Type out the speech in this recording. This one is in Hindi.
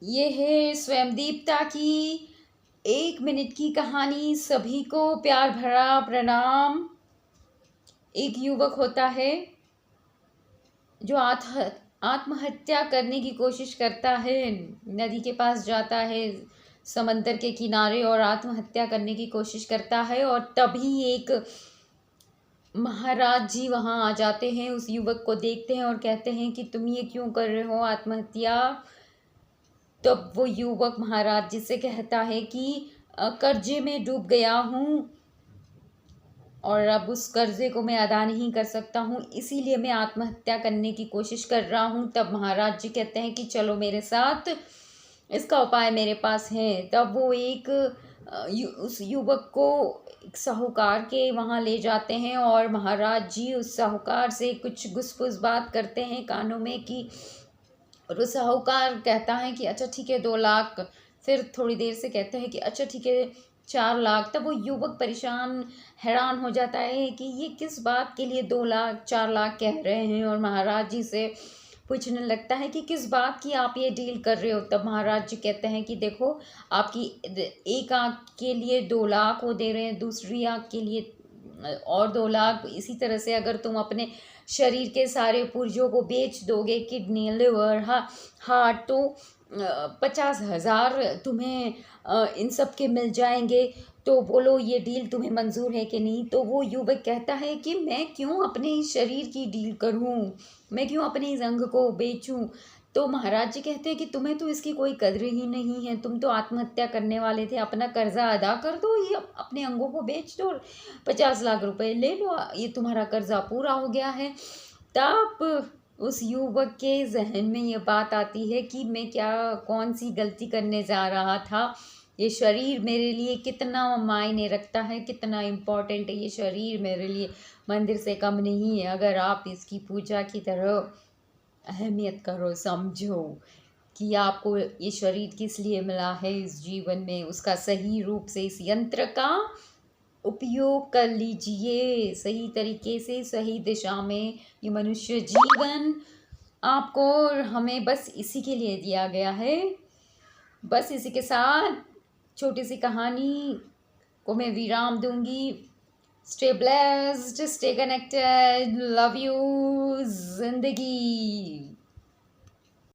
ये है स्वयंदीप्ता की 1 मिनट की कहानी। सभी को प्यार भरा प्रणाम। एक युवक होता है जो आत्महत्या करने की कोशिश करता है। नदी के पास जाता है, समंदर के किनारे, और आत्महत्या करने की कोशिश करता है। और तभी एक महाराज जी वहाँ आ जाते हैं, उस युवक को देखते हैं और कहते हैं कि तुम ये क्यों कर रहे हो आत्महत्या। तब वो युवक महाराज जी से कहता है कि कर्जे में डूब गया हूँ और अब उस कर्जे को मैं अदा नहीं कर सकता हूँ, इसीलिए मैं आत्महत्या करने की कोशिश कर रहा हूँ। तब महाराज जी कहते हैं कि चलो मेरे साथ, इसका उपाय मेरे पास है। तब वो उस युवक को एक साहूकार के वहाँ ले जाते हैं और महाराज जी उस साहूकार से कुछ गुसफुस बात करते हैं कानों में कि, और वो साहूकार कहता है कि अच्छा ठीक है 2 लाख। फिर थोड़ी देर से कहते हैं कि अच्छा ठीक है 4 लाख। तब वो युवक परेशान हैरान हो जाता है कि ये किस बात के लिए 2 लाख 4 लाख कह रहे हैं, और महाराज जी से पूछने लगता है कि किस बात की आप ये डील कर रहे हो। तब महाराज जी कहते हैं कि देखो, आपकी एक आँख के लिए 2 लाख वो दे रहे हैं, दूसरी आँख के लिए और 2 लाख। इसी तरह से अगर तुम अपने शरीर के सारे पुर्जों को बेच दोगे, किडनी, लिवर, हार्ट, तो 50,000 तुम्हें इन सब के मिल जाएंगे। तो बोलो ये डील तुम्हें मंजूर है कि नहीं। तो वो युवक कहता है कि मैं क्यों अपने इस शरीर की डील करूं, मैं क्यों अपने इस अंग को बेचूं। तो महाराज जी कहते हैं कि तुम्हें तो इसकी कोई कद्र ही नहीं है, तुम तो आत्महत्या करने वाले थे, अपना कर्जा अदा कर दो, ये अपने अंगों को बेच दो, 50 लाख रुपए ले लो, ये तुम्हारा कर्जा पूरा हो गया है। तब उस युवक के जहन में ये बात आती है कि मैं क्या कौन सी गलती करने जा रहा था। ये शरीर मेरे लिए कितना मायने रखता है, कितना इम्पोर्टेंट है ये शरीर मेरे लिए, मंदिर से कम नहीं है। अगर आप इसकी पूजा की तरह अहमियत करो, समझो कि आपको ये शरीर किस लिए मिला है इस जीवन में, उसका सही रूप से इस यंत्र का उपयोग कर लीजिए, सही तरीके से, सही दिशा में। ये मनुष्य जीवन आपको और हमें बस इसी के लिए दिया गया है। बस इसी के साथ छोटी सी कहानी को मैं विराम दूंगी। Stay blessed, stay connected, love you जिंदगी।